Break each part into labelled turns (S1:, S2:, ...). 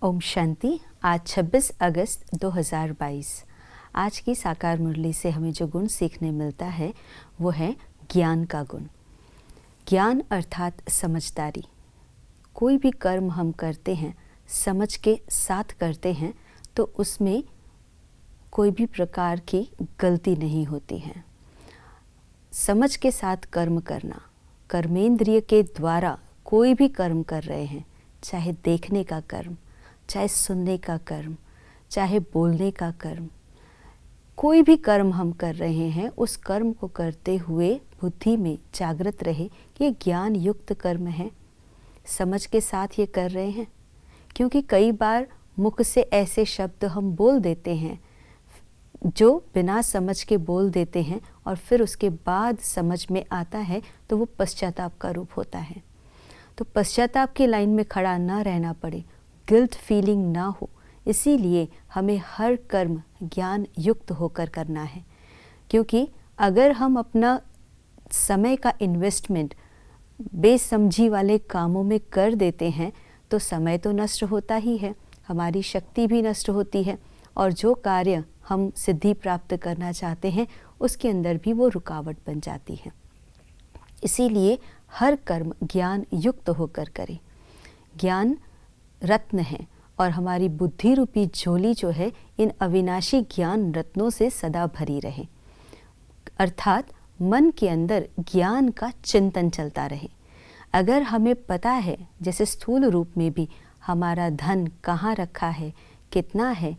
S1: ओम शांति। आज 26 अगस्त 2022। आज की साकार मुरली से हमें जो गुण सीखने मिलता है वो है ज्ञान का गुण। ज्ञान अर्थात समझदारी। कोई भी कर्म हम करते हैं समझ के साथ करते हैं तो उसमें कोई भी प्रकार की गलती नहीं होती है। समझ के साथ कर्म करना, कर्मेंद्रिय के द्वारा कोई भी कर्म कर रहे हैं, चाहे देखने का कर्म, चाहे सुनने का कर्म, चाहे बोलने का कर्म, कोई भी कर्म हम कर रहे हैं, उस कर्म को करते हुए बुद्धि में जागृत रहे कि ये ज्ञान युक्त कर्म है, समझ के साथ ये कर रहे हैं। क्योंकि कई बार मुख से ऐसे शब्द हम बोल देते हैं जो बिना समझ के बोल देते हैं और फिर उसके बाद समझ में आता है तो वो पश्चाताप का रूप होता है। तो पश्चाताप की लाइन में खड़ा ना रहना पड़े, गिल्ट फीलिंग ना हो, इसीलिए हमें हर कर्म ज्ञान युक्त होकर करना है। क्योंकि अगर हम अपना समय का इन्वेस्टमेंट बेसमझी वाले कामों में कर देते हैं तो समय तो नष्ट होता ही है, हमारी शक्ति भी नष्ट होती है और जो कार्य हम सिद्धि प्राप्त करना चाहते हैं उसके अंदर भी वो रुकावट बन जाती है। इसीलिए हर कर्म ज्ञान युक्त होकर करें। ज्ञान रत्न है और हमारी बुद्धि रूपी झोली जो है इन अविनाशी ज्ञान रत्नों से सदा भरी रहे। अर्थात मन के अंदर ज्ञान का चिंतन चलता रहे। अगर हमें पता है जैसे स्थूल रूप में भी हमारा धन कहाँ रखा है, कितना है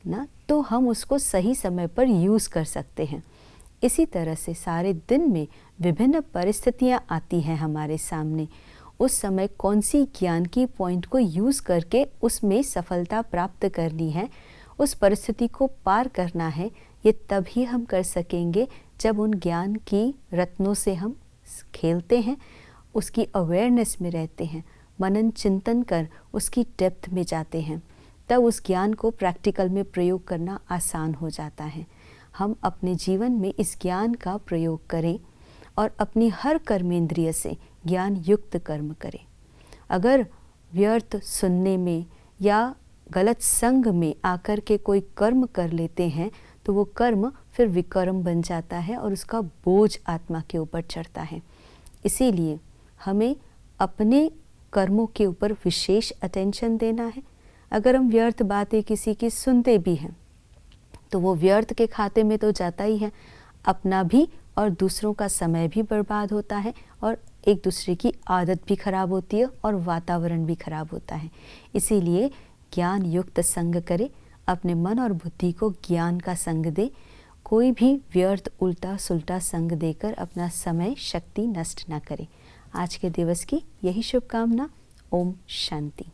S1: ना, तो हम उसको सही समय पर यूज़ कर सकते हैं। इसी तरह से सारे दिन में विभिन्न परिस्थितियाँ आती हैं हमारे सामने, उस समय कौन सी ज्ञान की पॉइंट को यूज़ करके उसमें सफलता प्राप्त करनी है, उस परिस्थिति को पार करना है, ये तभी हम कर सकेंगे जब उन ज्ञान की रत्नों से हम खेलते हैं, उसकी अवेयरनेस में रहते हैं, मनन चिंतन कर उसकी डेप्थ में जाते हैं। तब उस ज्ञान को प्रैक्टिकल में प्रयोग करना आसान हो जाता है। हम अपने जीवन में इस ज्ञान का प्रयोग करें और अपनी हर कर्मेंद्रिय से ज्ञान युक्त कर्म करें। अगर व्यर्थ सुनने में या गलत संग में आकर के कोई कर्म कर लेते हैं तो वो कर्म फिर विकर्म बन जाता है और उसका बोझ आत्मा के ऊपर चढ़ता है। इसीलिए हमें अपने कर्मों के ऊपर विशेष अटेंशन देना है। अगर हम व्यर्थ बातें किसी की सुनते भी हैं तो वो व्यर्थ के खाते में तो जाता ही है, अपना भी और दूसरों का समय भी बर्बाद होता है और एक दूसरे की आदत भी खराब होती है और वातावरण भी खराब होता है। इसीलिए ज्ञान युक्त संग करें, अपने मन और बुद्धि को ज्ञान का संग दे। कोई भी व्यर्थ उल्टा सुल्टा संग देकर अपना समय शक्ति नष्ट न करे। आज के दिवस की यही शुभकामना। ओम शांति।